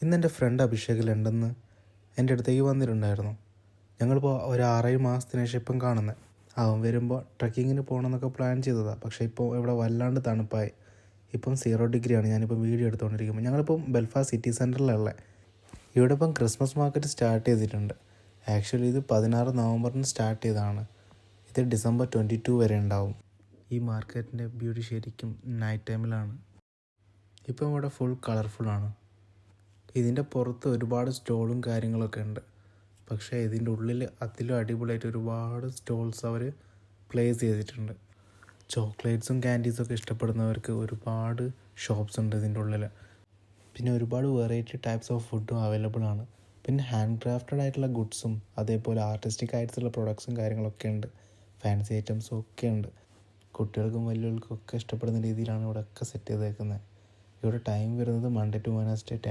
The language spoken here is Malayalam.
ഇന്നെൻ്റെ ഫ്രണ്ട് അഭിഷേക് ലണ്ടനിൽ എൻ്റെ അടുത്തേക്ക് വന്നിട്ടുണ്ടായിരുന്നു. ഞങ്ങളിപ്പോൾ ഒരു 6-7 മാസത്തിന് ശേഷം ഇപ്പം കാണുന്നത്. അവൻ വരുമ്പോൾ ട്രക്കിങ്ങിന് പോകണമെന്നൊക്കെ പ്ലാൻ ചെയ്തതാണ്. പക്ഷേ ഇപ്പോൾ ഇവിടെ വല്ലാണ്ട് തണുപ്പായി. ഇപ്പം 0 ഡിഗ്രിയാണ്. ഞാനിപ്പം വീഡിയോ എടുത്തുകൊണ്ടിരിക്കുമ്പോൾ ഞങ്ങളിപ്പം ബെൽഫാസ്റ്റ് സിറ്റി സെൻറ്ററിലുള്ള ഇവിടെ ഇപ്പം ക്രിസ്മസ് മാർക്കറ്റ് സ്റ്റാർട്ട് ചെയ്തിട്ടുണ്ട്. ആക്ച്വലി ഇത് 16 നവംബറിന് സ്റ്റാർട്ട് ചെയ്തതാണ്. ഇത് ഡിസംബർ 22 വരെ ഉണ്ടാവും. ഈ മാർക്കറ്റിൻ്റെ ബ്യൂട്ടി ശരിക്കും നൈറ്റ് ടൈമിലാണ്. ഇപ്പം ഇവിടെ ഫുൾ കളർഫുള്ളാണ്. ഇതിൻ്റെ പുറത്ത് ഒരുപാട് സ്റ്റോളും കാര്യങ്ങളൊക്കെ ഉണ്ട്. പക്ഷേ ഇതിൻ്റെ ഉള്ളിൽ അതിലും അടിപൊളിയായിട്ട് ഒരുപാട് സ്റ്റോൾസ് അവർ പ്ലേസ് ചെയ്തിട്ടുണ്ട്. ചോക്ലേറ്റ്സും ക്യാൻഡീസൊക്കെ ഇഷ്ടപ്പെടുന്നവർക്ക് ഒരുപാട് ഷോപ്സ് ഉണ്ട് ഇതിൻ്റെ ഉള്ളിൽ. പിന്നെ ഒരുപാട് വെറൈറ്റി ടൈപ്സ് ഓഫ് ഫുഡും അവൈലബിൾ ആണ്. പിന്നെ ഹാൻഡ് ക്രാഫ്റ്റഡ് ആയിട്ടുള്ള ഗുഡ്സും അതേപോലെ ആർട്ടിസ്റ്റിക് ആയിട്ടുള്ള പ്രൊഡക്ട്സും കാര്യങ്ങളൊക്കെ ഉണ്ട്. ഫാൻസി ഐറ്റംസും ഒക്കെ ഉണ്ട്. കുട്ടികൾക്കും വലിയവർക്കും ഒക്കെ ഇഷ്ടപ്പെടുന്ന രീതിയിലാണ് ഇവിടെ ഒക്കെ സെറ്റ് ചെയ്തേക്കുന്നത്. ഇവിടെ ടൈം വരുന്നത് മൺഡേ ടു വെഡ്നെസ്ഡേ